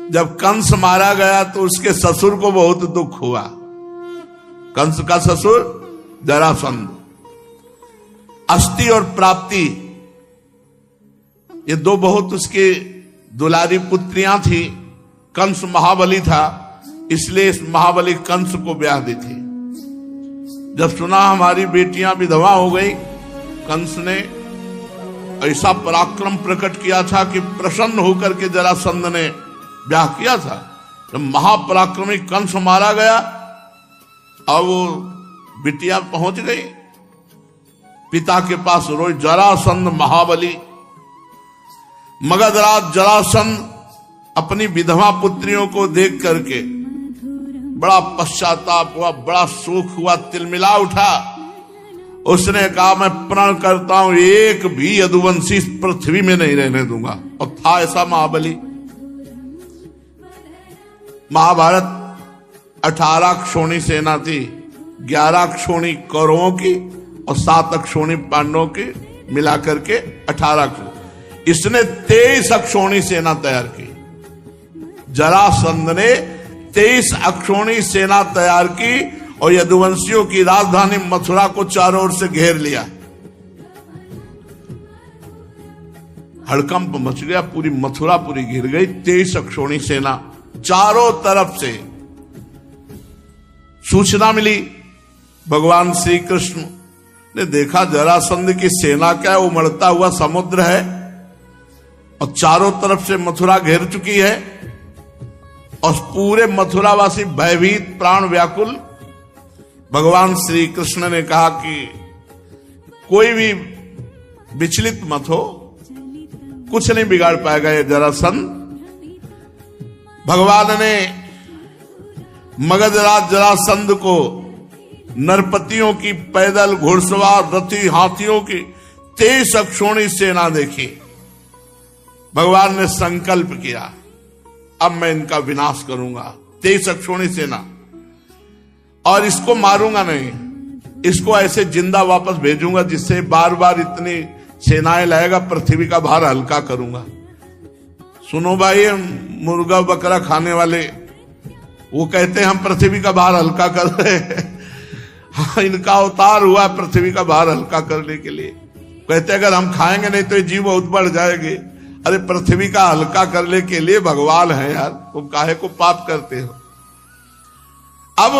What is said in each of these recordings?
जब कंस मारा गया तो उसके ससुर को बहुत दुख हुआ। कंस का ससुर जरासंध। अस्थि और प्राप्ति ये दो बहुत उसके दुलारी पुत्रियां थी। कंस महाबली था, इसलिए इस महाबली कंस को ब्याह दी थी। जब सुना हमारी बेटियां विधवा हो गई, कंस ने ऐसा पराक्रम प्रकट किया था कि प्रसन्न होकर के जरासंध ने ब्याह किया था। जब महापराक्रमी कंस मारा गया, अब वो बिटिया पहुंच गई पिता के पास रोई। जरासंध महाबली, मगधराज जरासंध अपनी विधवा पुत्रियों को देख करके बड़ा पश्चाताप हुआ, बड़ा शोक हुआ, तिलमिला उठा। उसने कहा, मैं प्रण करता हूं एक भी यदुवंशी इस पृथ्वी में नहीं रहने दूंगा। और था ऐसा महाबली। महाभारत 18 क्षोणी सेना थी, 11 क्षोणी कौरवों की और 7 अक्षोणी पांडवों की, मिलाकर के 18। इसने 23 अक्षोणी सेना तैयार की। जरासंध ने 23 अक्षोणी सेना तैयार की और यदुवंशियों की राजधानी मथुरा को चारों ओर से घेर लिया। हड़कंप मच गया, पूरी मथुरा पूरी घिर गई। 23 अक्षोणी सेना, चारों तरफ से सूचना मिली। भगवान श्री कृष्ण ने देखा जरासंध की सेना क्या है, उमड़ता हुआ समुद्र है और चारों तरफ से मथुरा घेर चुकी है और पूरे मथुरावासी भयभीत, प्राण व्याकुल। भगवान श्री कृष्ण ने कहा कि कोई भी विचलित मत हो, कुछ नहीं बिगाड़ पाएगा ये जरासंध। भगवान ने मगधराज जरासंध को नरपतियों की पैदल, घुड़सवार, रथी, हाथियों की 23 अक्षोणी सेना देखी। भगवान ने संकल्प किया, अब मैं इनका विनाश करूंगा। 23 अक्षोणी सेना, और इसको मारूंगा नहीं, इसको ऐसे जिंदा वापस भेजूंगा जिससे बार बार इतनी सेनाएं लाएगा, पृथ्वी का भार हल्का करूंगा। सुनो भाई, मुर्गा बकरा खाने वाले वो कहते हैं हम पृथ्वी का भार हल्का कर रहे हैं। हाँ, इनका अवतार हुआ पृथ्वी का भार हल्का करने के लिए। कहते अगर हम खाएंगे नहीं तो ये जीव बहुत बढ़ जाएंगे। अरे पृथ्वी का हल्का करने के लिए भगवान है यार, तुम काहे को पाप करते हो। अब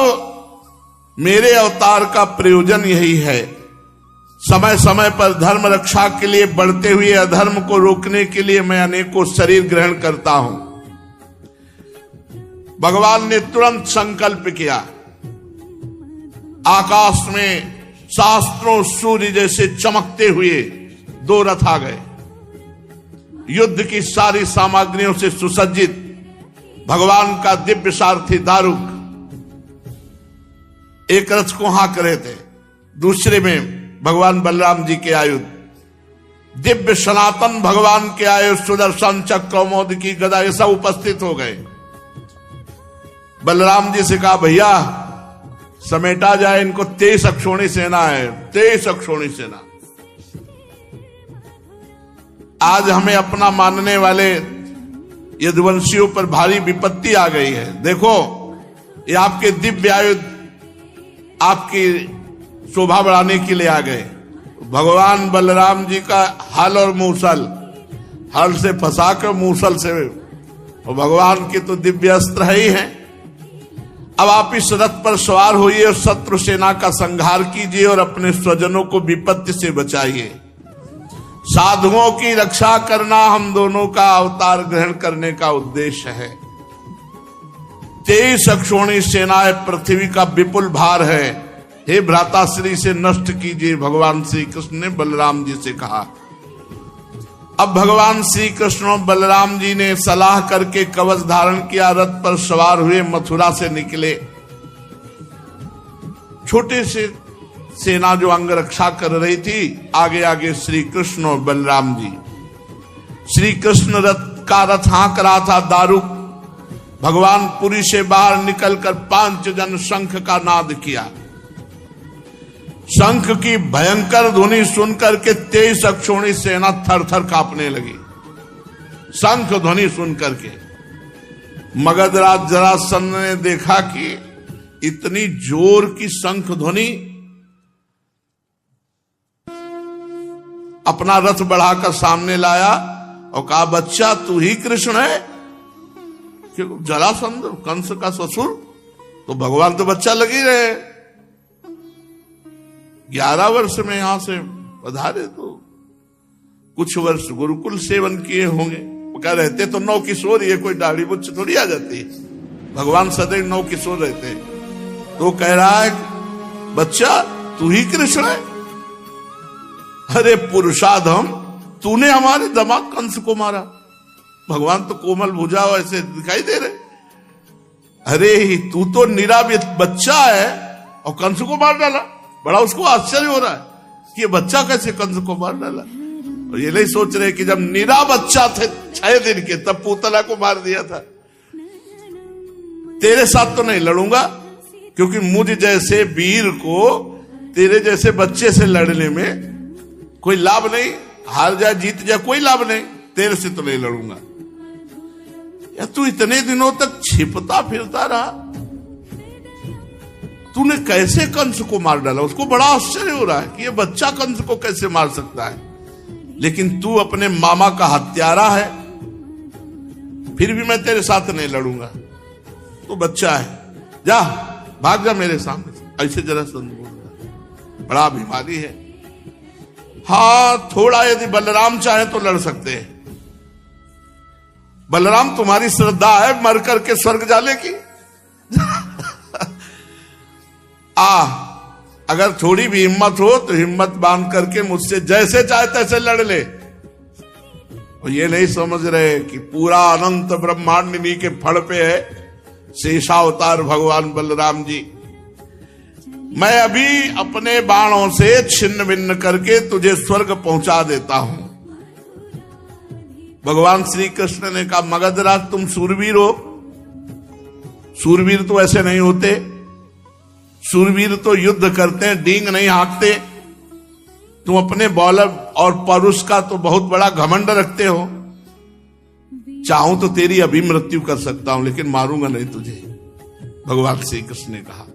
मेरे अवतार का प्रयोजन यही है, समय समय पर धर्म रक्षा के लिए, बढ़ते हुए अधर्म को रोकने के लिए मैं अनेकों शरीर ग्रहण करता हूं। भगवान ने तुरंत संकल्प किया। आकाश में शास्त्रों सूर्य जैसे चमकते हुए 2 रथ आ गए, युद्ध की सारी सामग्रियों से सुसज्जित। भगवान का दिव्य सारथी दारुक एक रथ को हाँक रहे थे, दूसरे में भगवान बलराम जी के आयुध, दिव्य सनातन भगवान के आयुध, सुदर्शन चक्र, कौमोद की गदा, ये सब उपस्थित हो गए। बलराम जी से कहा, भैया समेटा जाए इनको, 23 अक्षोणी सेना है, 23 अक्षोणी सेना। आज हमें अपना मानने वाले यदुवंशियों पर भारी विपत्ति आ गई है। देखो, ये आपके दिव्य आयुध आपकी शोभा बढ़ाने के लिए आ गए। भगवान बलराम जी का हल और मूसल, हल से फंसा कर मूसल से, और भगवान के तो दिव्य अस्त्र ही हैं। अब आप इस रथ पर सवार होइए और शत्रु सेना का संहार कीजिए और अपने स्वजनों को विपत्ति से बचाइए। साधुओं की रक्षा करना हम दोनों का अवतार ग्रहण करने का उद्देश्य है। 23 अक्षोणी सेनाएं पृथ्वी का विपुल भार है, हे भ्राताश्री से नष्ट कीजिए, भगवान श्री कृष्ण ने बलराम जी से कहा। अब भगवान श्री कृष्ण और बलराम जी ने सलाह करके कवच धारण किया, रथ पर सवार हुए, मथुरा से निकले। छोटे से सेना जो अंग रक्षा कर रही थी, आगे आगे श्री कृष्ण और बलराम जी। श्री कृष्ण रथ हाँक रहा था दारुक। भगवान पुरी से बाहर निकलकर 5 जन शंख का नाद किया। शंख की भयंकर ध्वनि सुनकर के 23 अक्षोणी सेना थर थर कांपने लगी। शंख ध्वनि सुनकर के मगधराज जरासंध ने देखा कि इतनी जोर की शंख ध्वनि, अपना रथ बढ़ाकर सामने लाया और कहा, बच्चा तू ही कृष्ण है? क्यों? जरासंध कंस का ससुर, तो भगवान तो बच्चा लग ही रहे। 11 वर्ष में यहां से पधारे तो कुछ वर्ष गुरुकुल सेवन किए होंगे। वो कह रहते तो 9 किशोर, ये कोई दाढ़ी मुझ थोड़ी आ जाती है। भगवान सदैव 9 किशोर रहते हैं। तो कह रहा है, बच्चा तू ही कृष्ण है? अरे पुरुषाधम, तूने हमारे दामाद कंस को मारा। भगवान तो कोमल भुजा ऐसे दिखाई दे रहे। अरे तू तो निरावित बच्चा है और कंस को मार डाला। बड़ा उसको आश्चर्य हो रहा है कि ये बच्चा कैसे कंस को मार डाला। और ये नहीं सोच रहे कि जब निरा बच्चा थे 6 दिन के, तब पूतना को मार दिया था। तेरे साथ तो नहीं लड़ूंगा, क्योंकि मुझ जैसे वीर को तेरे जैसे बच्चे से लड़ने में कोई लाभ नहीं। हार जाए जीत जाए कोई लाभ नहीं, तेरे से तो नहीं लड़ूंगा। या तू इतने दिनों तक छिपता फिरता रहा, तूने कैसे कंस को मार डाला? उसको बड़ा आश्चर्य हो रहा है कि ये बच्चा कंस को कैसे मार सकता है। लेकिन तू अपने मामा का हत्यारा है, फिर भी मैं तेरे साथ नहीं लड़ूंगा। तू बच्चा है, जा भाग जा मेरे सामने। ऐसे जरासंध बोलता, बड़ा अभिमानी है। हाँ, थोड़ा यदि बलराम चाहे तो लड़ सकते हैं। बलराम तुम्हारी श्रद्धा है मर करके स्वर्ग जाने की। अगर थोड़ी भी हिम्मत हो तो हिम्मत बांध करके मुझसे जैसे चाहे तैसे लड़ ले। और ये नहीं समझ रहे कि पूरा अनंत ब्रह्मांड इन्हीं के फड़ पे है। शेषावतार भगवान बलराम जी, मैं अभी अपने बाणों से छिन्न भिन्न करके तुझे स्वर्ग पहुंचा देता हूं। भगवान श्री कृष्ण ने कहा, मगधराज तुम सूरवीर हो। सूरवीर तो ऐसे नहीं होते। सूरवीर तो युद्ध करते हैं, डींग नहीं हाँकते। तुम अपने बौलर और परुष का तो बहुत बड़ा घमंड रखते हो। चाहूं तो तेरी अभी मृत्यु कर सकता हूं, लेकिन मारूंगा नहीं तुझे। भगवान श्री कृष्ण ने कहा,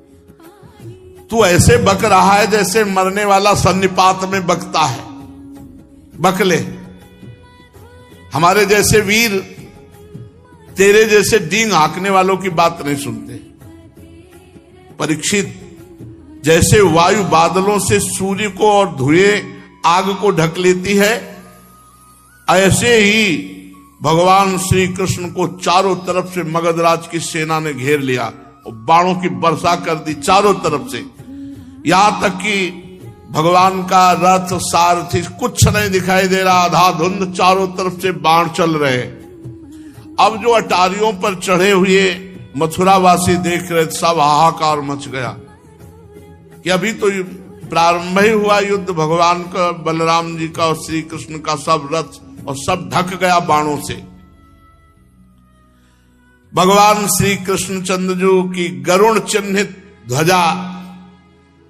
तू ऐसे बक रहा है जैसे मरने वाला सन्निपात में बकता है। बकले, हमारे जैसे वीर तेरे जैसे डींग हाँकने वालों की बात नहीं सुनते। परीक्षित, जैसे वायु बादलों से सूर्य को और धुएं आग को ढक लेती है, ऐसे ही भगवान श्री कृष्ण को चारों तरफ से मगधराज की सेना ने घेर लिया और बाणों की वर्षा कर दी चारों तरफ से। यहां तक कि भगवान का रथ सारथी कुछ नहीं दिखाई दे रहा, आधा धुंध, चारों तरफ से बाण चल रहे। अब जो अटारियों पर चढ़े हुए मथुरावासी देख रहे, सब हाहाकार मच गया कि अभी तो प्रारंभ ही हुआ युद्ध। भगवान का, बलराम जी का और श्री कृष्ण का सब रथ और सब ढक गया बाणों से। भगवान श्री कृष्णचंद्र जी की गरुण चिन्हित ध्वजा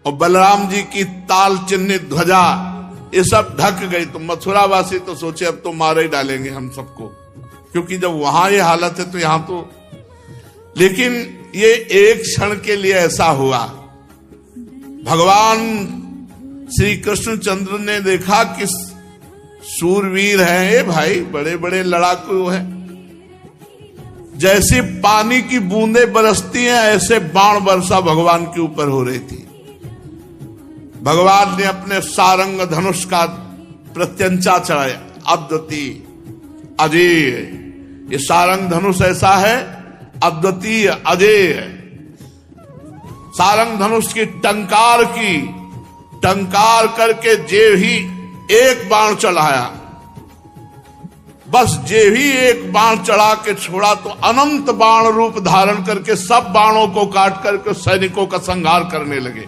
और बलराम जी की ताल चिन्हित ध्वजा, ये सब ढक गई। तो मथुरावासी तो सोचे अब तो मार ही डालेंगे हम सबको, क्योंकि जब वहां ये हालत है तो यहां तो। लेकिन ये एक क्षण के लिए ऐसा हुआ। भगवान श्री कृष्णचंद्र ने देखा कि सूरवीर हैं ये भाई, बड़े बड़े लड़ाकू हैं। जैसे पानी की बूंदें बरसती हैं, ऐसे बाण वर्षा भगवान के ऊपर हो रही थी। भगवान ने अपने सारंग धनुष का प्रत्यंचा चढ़ाया, अद्वितीय अजेय। ये सारंग धनुष ऐसा है, अद्वितीय अजेय। सारंग धनुष की टंकार करके जे ही एक बाण चढ़ाया, बस जे ही एक बाण चढ़ा के छोड़ा तो अनंत बाण रूप धारण करके सब बाणों को काट करके सैनिकों का संहार करने लगे।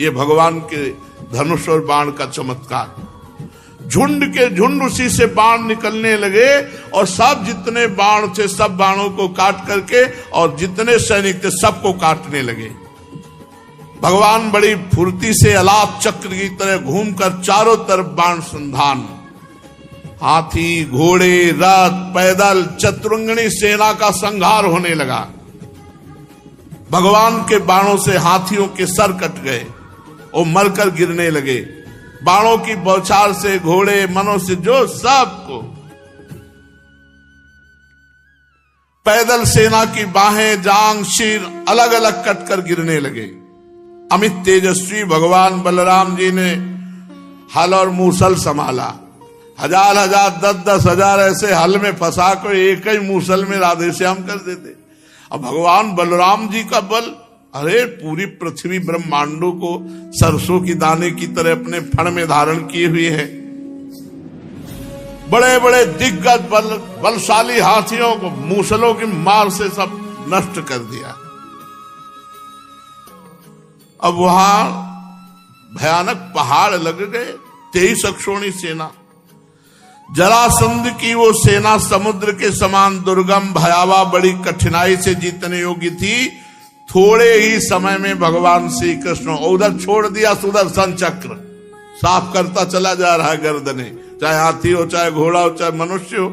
ये भगवान के धनुष और बाण का चमत्कार। झुंड के झुंड उसी से बाण निकलने लगे और सब जितने बाण थे सब बाणों को काट करके और जितने सैनिक थे सबको काटने लगे। भगवान बड़ी फुर्ती से अलाप चक्र की तरह घूमकर चारों तरफ बाण संधान। हाथी, घोड़े, रथ, पैदल, चतुरंगनी सेना का संहार होने लगा। भगवान के बाणों से हाथियों के सर कट गए और मरकर गिरने लगे। बाणों की बौछार से घोड़े, मनुष्य, जो सबको, पैदल सेना की बाहें, जांग, सिर अलग अलग कटकर गिरने लगे। अमित तेजस्वी भगवान बलराम जी ने हल और मूसल संभाला। हजार हजार, 10-10 हजार ऐसे हल में फंसा कर एक ही मूसल में राधे श्याम कर देते। अब भगवान बलराम जी का बल, अरे पूरी पृथ्वी ब्रह्मांडों को सरसों की दाने की तरह अपने फण में धारण किए हुए है। बड़े बड़े दिग्गज बलशाली हाथियों को मूसलों की मार से सब नष्ट कर दिया। अब वहां भयानक पहाड़ लग गए। 23 अक्षोणी सेना, जरासंध की वो सेना समुद्र के समान दुर्गम, भयावह, बड़ी कठिनाई से जीतने योग्य थी। थोड़े ही समय में भगवान श्री कृष्ण उधर छोड़ दिया सुदर्शन चक्र, साफ करता चला जा रहा है गर्दने, चाहे हाथी हो, चाहे घोड़ा हो, चाहे मनुष्य हो।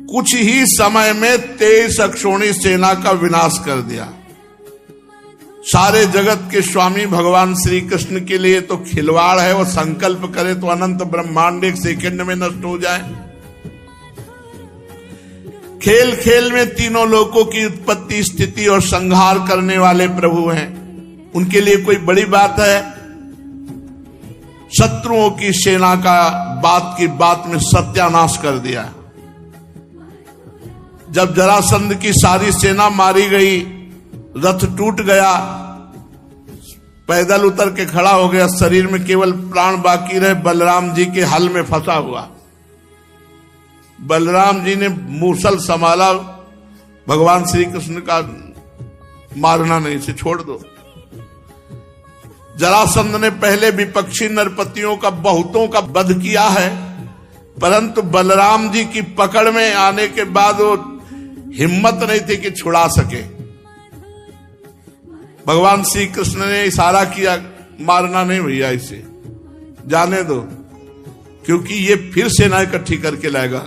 कुछ ही समय में 23 अक्षोणी सेना का विनाश कर दिया। सारे जगत के स्वामी भगवान श्री कृष्ण के लिए तो खिलवाड़ है, वो संकल्प करे तो अनंत ब्रह्मांड एक सेकंड में नष्ट हो जाए। खेल खेल में तीनों लोकों की उत्पत्ति, स्थिति और संहार करने वाले प्रभु हैं। उनके लिए कोई बड़ी बात है? शत्रुओं की सेना का बात की बात में सत्यानाश कर दिया। जब जरासंध की सारी सेना मारी गई, रथ टूट गया, पैदल उतर के खड़ा हो गया, शरीर में केवल प्राण बाकी रहे, बलराम जी के हल में फंसा हुआ। बलराम जी ने मूसल संभाला, भगवान श्री कृष्ण का मारना नहीं, से छोड़ दो। जरासंध ने पहले विपक्षी नरपतियों का बहुतों का वध किया है, परंतु बलराम जी की पकड़ में आने के बाद वो हिम्मत नहीं थी कि छुड़ा सके। भगवान श्री कृष्ण ने इशारा किया, मारना नहीं भैया, इसे जाने दो, क्योंकि ये फिर सेना इकट्ठी करके लाएगा,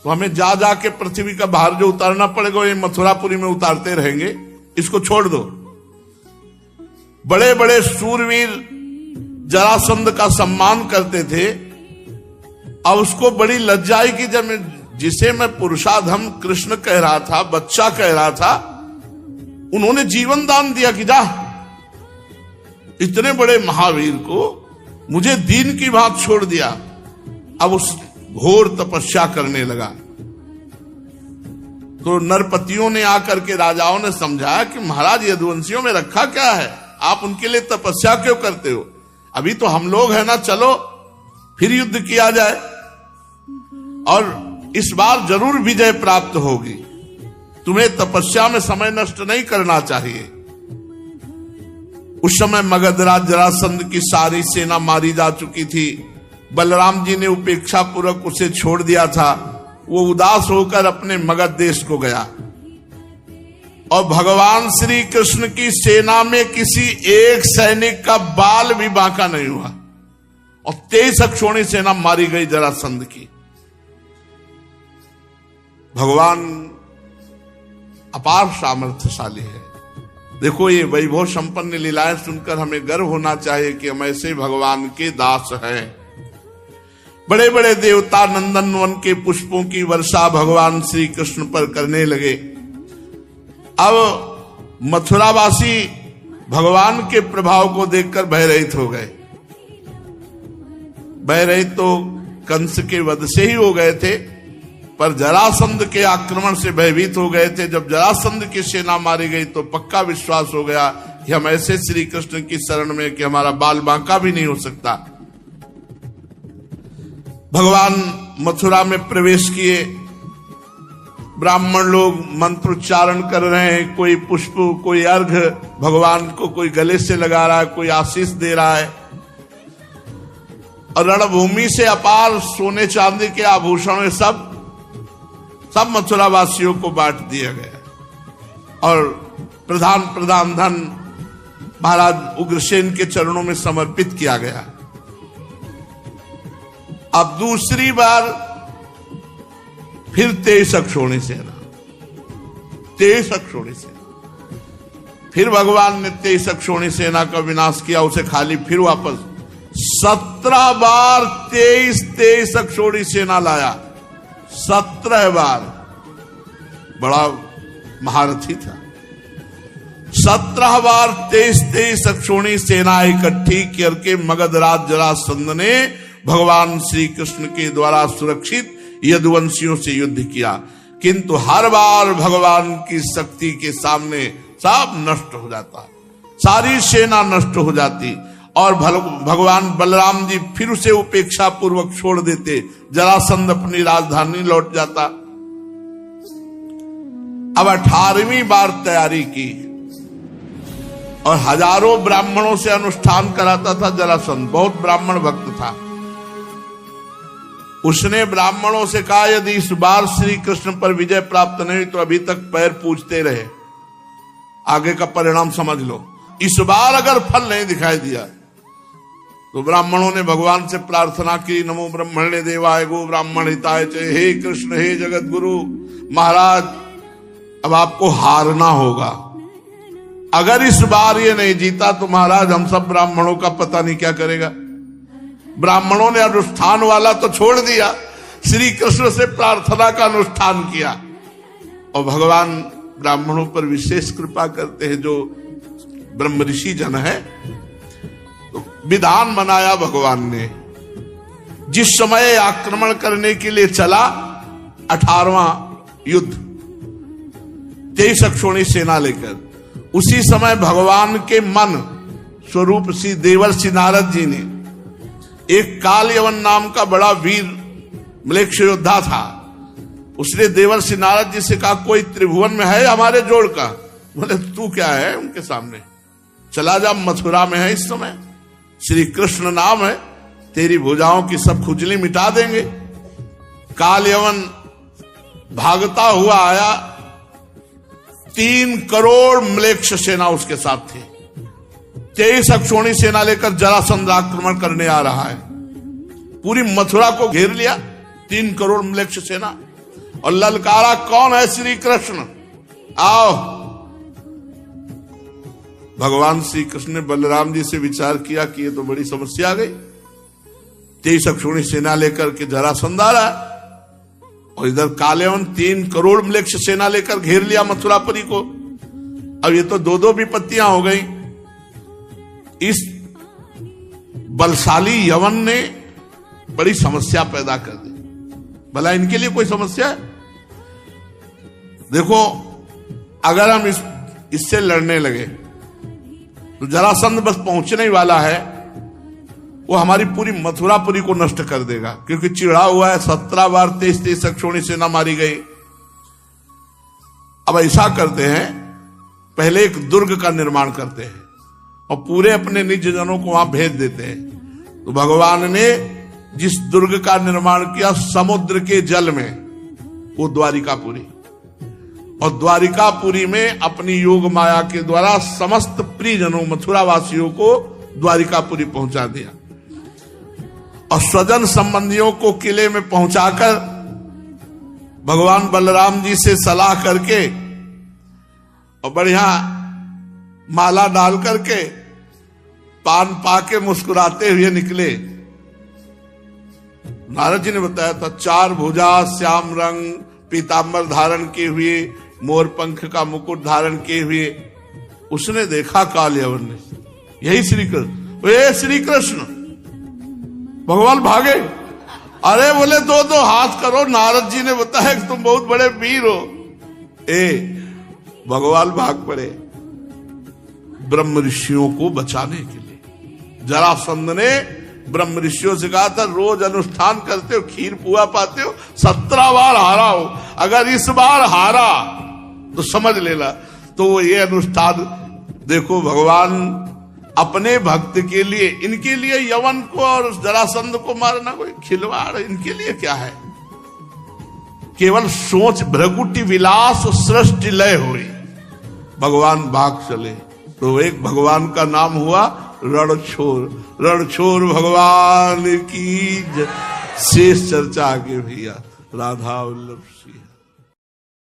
तो हमें जा जाके पृथ्वी का भार जो उतारना पड़ेगा, ये मथुरापुरी में उतारते रहेंगे, इसको छोड़ दो। बड़े बड़े सूरवीर जरासंध का सम्मान करते थे। अब उसको बड़ी लज्जा आई कि जब जिसे मैं पुरुषाधम कृष्ण कह रहा था, बच्चा कह रहा था, उन्होंने जीवन दान दिया कि जा, इतने बड़े महावीर को मुझे दीन की बात छोड़ दिया। अब उस घोर तपस्या करने लगा। तो नरपतियों ने आकर के राजाओं ने समझाया कि महाराज यदुवंशियों में रखा क्या है, आप उनके लिए तपस्या क्यों करते हो? अभी तो हम लोग हैं ना, चलो फिर युद्ध किया जाए और इस बार जरूर विजय प्राप्त होगी। तुम्हें तपस्या में समय नष्ट नहीं करना चाहिए। उस समय मगधराज जरासंध की सारी सेना मारी जा चुकी थी। बलराम जी ने उपेक्षा पूर्वक उसे छोड़ दिया था। वो उदास होकर अपने मगध देश को गया और भगवान श्री कृष्ण की सेना में किसी एक सैनिक का बाल भी बांका नहीं हुआ और 23 अक्षोणी सेना मारी गई जरासंध की। भगवान अपार सामर्थ्यशाली है। देखो, ये वैभव संपन्न लीलाएं सुनकर हमें गर्व होना चाहिए कि हम ऐसे भगवान के दास हैं। बड़े बड़े देवता नंदन वन के पुष्पों की वर्षा भगवान श्री कृष्ण पर करने लगे। अब मथुरावासी भगवान के प्रभाव को देखकर भयरहित हो गए। भयरहित तो कंस के वध से ही हो गए थे, पर जरासंध के आक्रमण से भयभीत हो गए थे। जब जरासंध की सेना मारी गई तो पक्का विश्वास हो गया कि हम ऐसे श्री कृष्ण की शरण में कि हमारा बाल बांका भी नहीं हो सकता। भगवान मथुरा में प्रवेश किए। ब्राह्मण लोग मंत्रोच्चारण कर रहे हैं, कोई पुष्प, कोई अर्घ भगवान को कोई गले से लगा रहा है, कोई आशीष दे रहा है। और रणभूमि से अपार सोने चांदी के आभूषण सब मथुरा वासियों को बांट दिया गया और प्रधान धन महाराज उग्रसेन के चरणों में समर्पित किया गया। अब दूसरी बार फिर 23 अक्षौणी सेना, 23 अक्षौणी सेना। फिर भगवान ने 23 अक्षौणी सेना का विनाश किया, उसे खाली फिर वापस 17 बार 23 अक्षौणी सेना लाया। 17 बार, बड़ा महारथी था। 17 बार 23 अक्षौणी सेना इकट्ठी करके मगधराज जरासंध ने भगवान श्री कृष्ण के द्वारा सुरक्षित यदुवंशियों से युद्ध किया, किंतु हर बार भगवान की शक्ति के सामने सब नष्ट हो जाता, सारी सेना नष्ट हो जाती और भगवान बलराम जी फिर उसे उपेक्षा पूर्वक छोड़ देते। जरासंध अपनी राजधानी लौट जाता। अब 18वीं बार तैयारी की और हजारों ब्राह्मणों से अनुष्ठान कराता था जरासंध। बहुत ब्राह्मण भक्त था। उसने ब्राह्मणों से कहा, यदि इस बार श्री कृष्ण पर विजय प्राप्त नहीं तो अभी तक पैर पूजते रहे, आगे का परिणाम समझ लो। इस बार अगर फल नहीं दिखाई दिया तो ब्राह्मणों ने भगवान से प्रार्थना की, नमो ब्रह्मणे देवाय गो ब्राह्मण हिताय च, हे कृष्ण हे जगत गुरु महाराज, अब आपको हारना होगा। अगर इस बार ये नहीं जीता तो महाराज हम सब ब्राह्मणों का पता नहीं क्या करेगा। ब्राह्मणों ने अनुष्ठान वाला तो छोड़ दिया, श्री कृष्ण से प्रार्थना का अनुष्ठान किया और भगवान ब्राह्मणों पर विशेष कृपा करते हैं। जो ब्रह्म ऋषि जन है, तो विधान बनाया भगवान ने। जिस समय आक्रमण करने के लिए चला 18वां युद्ध 23 अक्षौणी सेना लेकर, उसी समय भगवान के मन स्वरूप श्री देवर्षि नारद जी ने, एक काल यवन नाम का बड़ा वीर म्लेच्छ योद्धा था, उसने देवर्षि नारद जी से कहा, कोई त्रिभुवन में है हमारे जोड़ का? बोले तू क्या है उनके सामने, चला जा, मथुरा में है इस समय, श्री कृष्ण नाम है, तेरी भुजाओं की सब खुजली मिटा देंगे। काल यवन भागता हुआ आया, 3 करोड़ म्लेच्छ सेना उसके साथ थी। 23 अक्षौणी सेना लेकर जरासंध आक्रमण करने आ रहा है। पूरी मथुरा को घेर लिया 3 करोड़ म्लेच्छ सेना और ललकारा, कौन है? श्री कृष्ण, आओ। भगवान श्री कृष्ण ने बलराम जी से विचार किया कि ये तो बड़ी समस्या आ गई। 23 अक्षौणी सेना लेकर के जरासंध आ रहा है और इधर कालेवन 3 करोड़ म्लेच्छ सेना लेकर घेर लिया मथुरापुरी को। अब ये तो 2 विपत्तियां हो गई। इस बलशाली यवन ने बड़ी समस्या पैदा कर दी। भला इनके लिए कोई समस्या है? देखो, अगर हम इससे लड़ने लगे तो जरासंध बस पहुंचने ही वाला है, वो हमारी पूरी मथुरापुरी को नष्ट कर देगा, क्योंकि चिढ़ा हुआ है। 17 बार 23 अक्षौणी सेना मारी गई। अब ऐसा करते हैं, पहले एक दुर्ग का निर्माण करते हैं और पूरे अपने निज जनों को वहां भेज देते हैं। तो भगवान ने जिस दुर्ग का निर्माण किया समुद्र के जल में, वो द्वारिकापुरी, और द्वारिकापुरी में अपनी योग माया के द्वारा समस्त प्रियजनों मथुरा वासियों को द्वारिकापुरी पहुंचा दिया और स्वजन संबंधियों को किले में पहुंचाकर भगवान बलराम जी से सलाह करके और बढ़िया माला डाल करके पान पाके मुस्कुराते हुए निकले। नारद जी ने बताया था, 4 भुजा, श्याम रंग पीतांबर धारण किए हुए, मोर पंख का मुकुट धारण किए हुए उसने देखा काल यवन ने, यही श्री कृष्ण। वे श्री कृष्ण, भगवान भागे। अरे बोले 2 हाथ करो, नारद जी ने बताया कि तुम बहुत बड़े वीर हो। भगवान भाग पड़े ब्रह्म ऋषियों को बचाने के लिए। जरासंध ने ब्रह्म ऋषियों से कहा था, रोज अनुष्ठान करते हो, खीर पुआ पाते हो, 17 बार हारा हो, अगर इस बार हारा तो समझ लेना। तो वो ये अनुष्ठान देखो, भगवान अपने भक्त के लिए, इनके लिए यवन को और जरासंध को मारना कोई खिलवाड़ इनके लिए क्या है? केवल सोच भ्रगुटी विलास सृष्टि लय हुई, भगवान भाग चले। तो एक भगवान का नाम हुआ रणछोर। रणछोर भगवान की शेष चर्चा आगे भैया। राधा वल्लभ श्री।